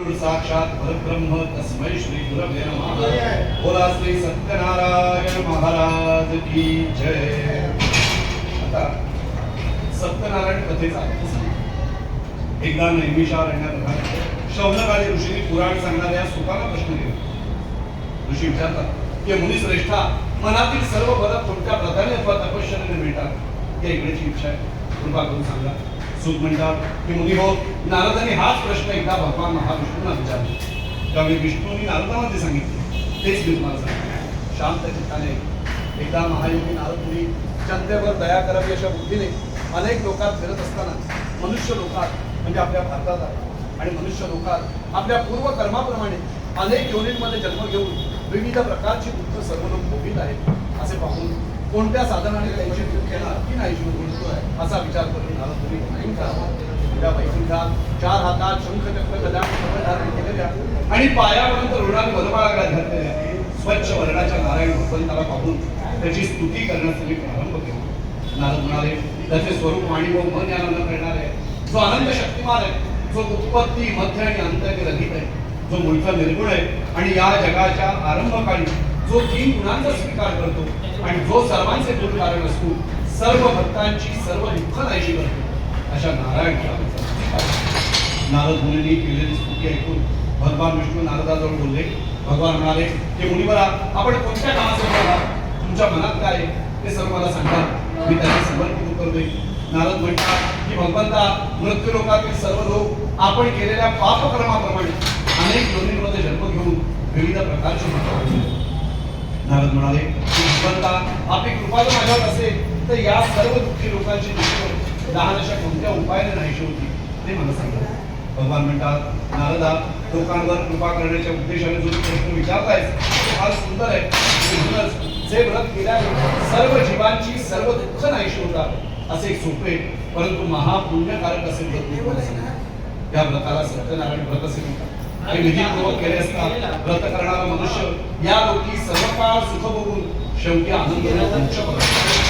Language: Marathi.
सद्गुरु साक्षात परब्रह्म तस्मै श्री गुरवे नमः। बोला श्री सत्यनारायण महाराज की जय। आता सत्यनारायण कथेचा अर्थ सांगा। एकदा नैमिषारण्यात शौनकादी ऋषींनी पुराण सांगणाऱ्या सुताला प्रश्न केला। ऋषी विचारतात की मुनिश्रेष्ठा, मनातील सर्व बल कोणत्या प्रकारे अथवा तपश्चर्येने मिळतात या इकडेची इच्छा आहे, कृपा करून सांगा। सूत म्हणतात की मुनी हो, नारदांनी हाच प्रश्न एकदा भगवान महाविष्णूंना विचारला। त्यावेळी विष्णूंनी नारदांना ते सांगितले, तेच मी तुम्हाला सांगतो। शांत चित्ताने एकदा महायोगी नारद मुनी जनतेवर दया करावी अशा बुद्धीने अनेक लोकात फिरत असताना मनुष्य लोकात म्हणजे आपल्या भारतात आहे आणि मनुष्य लोकात आपल्या पूर्व कर्माप्रमाणे अनेक योनींमध्ये जन्म घेऊन विविध प्रकारची दुःख सर्व लोक भोगीत आहेत असे पाहून कोणत्या साधनाने त्यांची दुःख येणार की नाही असा विचार करून नारद मुनी नाही करावा। त्या वैकुंठात 4 हातात शंख चक्र गदा धारण केलेल्या आणि पायापर्यंत ऋणाने वनमाळा घातलेल्या स्वच्छ वर्णाच्या नारायण भगवंताला पाहून त्याची स्तुती करण्यासाठी प्रारंभ केला। नारद म्हणाले, त्याचे स्वरूप वाणी व मन यानं करणारे, जो अनंत शक्तिमान आहे, जो उत्पत्ती मध्य आणि अंत्यातील रहित आहे, जो मूळचा निर्गुण आहे आणि या जगाच्या आरंभकाळी जो 3 गुणांचा स्वीकार करतो आणि जो सर्वांचे दूर कारण असतो, सर्व भक्तांची सर्व दुःख नाहीशी करतो, अशा नारायण नारद मुनींनी केलेली स्तुती ऐकून भगवान विष्णू नारदाजवळ बोलले। भगवान म्हणाले की मुनिवरा, आपण कोणत्या कामासाठी आहात? तुमच्या मनात काय आहे ते सर्व मला सांगा, मी त्याचे समर्पण करतोय। नारद म्हणतात की भगवंता, मृत्यू लोकातील सर्व लोक आपण केलेल्या पापकर्माप्रमाणे अनेक योनींमध्ये जन्म घेऊन विविध प्रकारचे दुःख भोगतात। नारद म्हणाले की भगवंता, आपली कृपा जर माझ्यावर असेल तर या सर्व दुःखी लोकांची दुःख लहान अशा कोणत्या उपायाने नाहीशी होती ते मला सांगा। भगवान म्हणतात, नारदा, लोकांवर कृपा करण्याच्या उद्देशाने जो प्रश्न विचारलायस तो फार सुंदर आहे। म्हणूनच जे व्रत केल्याने सर्व जीवांची सर्व दुःख नाहीशी होतात असे एक सोपे परंतु महापुण्यकारक असे व्रत या व्रताला सत्यनारायण व्रत असे म्हणतात। हे विधीपूर्वक केले असता व्रत करणारा मनुष्य या लोकी सर्व काळ सुख भोगून शेवटी आनंदाने मोक्ष पावतो।